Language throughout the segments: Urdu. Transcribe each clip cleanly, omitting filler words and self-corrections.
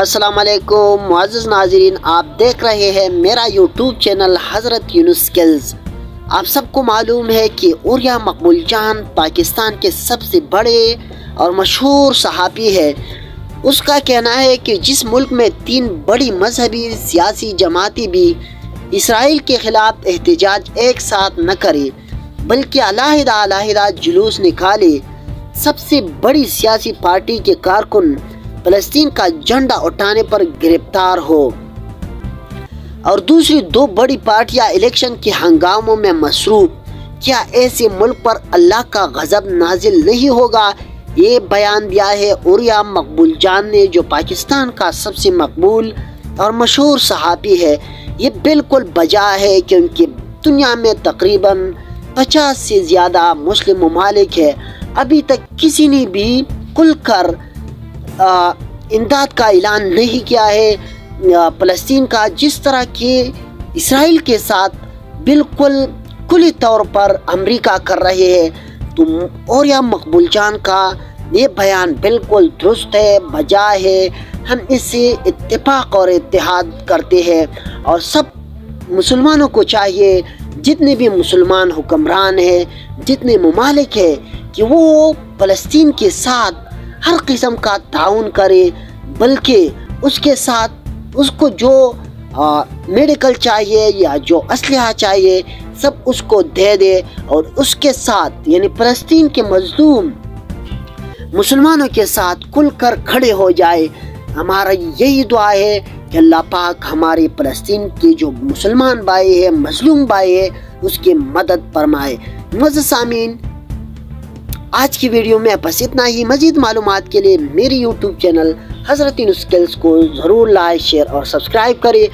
السلام علیکم معزز ناظرین، آپ دیکھ رہے ہیں میرا یوٹیوب چینل حضرت یونس سکلز۔ آپ سب کو معلوم ہے کہ عوریہ مقبول جان پاکستان کے سب سے بڑے اور مشہور صحافی ہے۔ اس کا کہنا ہے کہ جس ملک میں 3 بڑی مذہبی سیاسی جماعتیں بھی اسرائیل کے خلاف احتجاج ایک ساتھ نہ کرے بلکہ علیحدہ جلوس نکالے، سب سے بڑی سیاسی پارٹی کے کارکن فلسطین کا جھنڈا اٹھانے پر گرفتار ہو اور دوسری 2 بڑی پارٹیاں الیکشن کے ہنگاموں میں مصروف، کیا ایسے ملک پر اللہ کا غضب نازل نہیں ہوگا؟ یہ بیان دیا ہے عوریہ مقبول جان نے، جو پاکستان کا سب سے مقبول اور مشہور صحافی ہے۔ یہ بالکل بجا ہے کیونکہ دنیا میں تقریباً 50 سے زیادہ مسلم ممالک ہیں، ابھی تک کسی نے بھی کھل کر امداد کا اعلان نہیں کیا ہے فلسطین کا، جس طرح کہ اسرائیل کے ساتھ بالکل کھلی طور پر امریکہ کر رہے ہیں۔ تو عوریہ مقبول جان کا یہ بیان بالکل درست ہے، بجا ہے، ہم اس سے اتفاق اور اتحاد کرتے ہیں اور سب مسلمانوں کو چاہیے، جتنے بھی مسلمان حکمران ہیں، جتنے ممالک ہیں، کہ وہ فلسطین کے ساتھ ہر قسم کا تعاون کرے، بلکہ اس کے ساتھ اس کو جو میڈیکل چاہیے یا جو اسلحہ چاہیے سب اس کو دے دے اور اس کے ساتھ یعنی فلسطین کے مظلوم مسلمانوں کے ساتھ کھل کر کھڑے ہو جائے۔ ہمارا یہی دعا ہے کہ اللہ پاک ہمارے فلسطین کے جو مسلمان بھائی ہیں، مظلوم بھائی ہیں، اس کی مدد فرمائے۔ معزز سامعین، آج کی ویڈیو میں بس اتنا ہی۔ مزید معلومات کے لیے میری یوٹیوب چینل حضرت یونس سکلز کو ضرور لائک، شیئر اور سبسکرائب کریں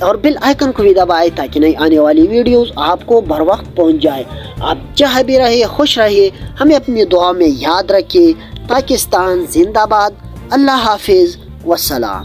اور بیل آئیکن کو بھی دبائیں تاکہ نئی آنے والی ویڈیوز آپ کو بر وقت پہنچ جائے۔ آپ جہاں بھی رہے خوش رہیے، ہمیں اپنی دعا میں یاد رکھیے۔ پاکستان زندہ باد۔ اللہ حافظ، والسلام۔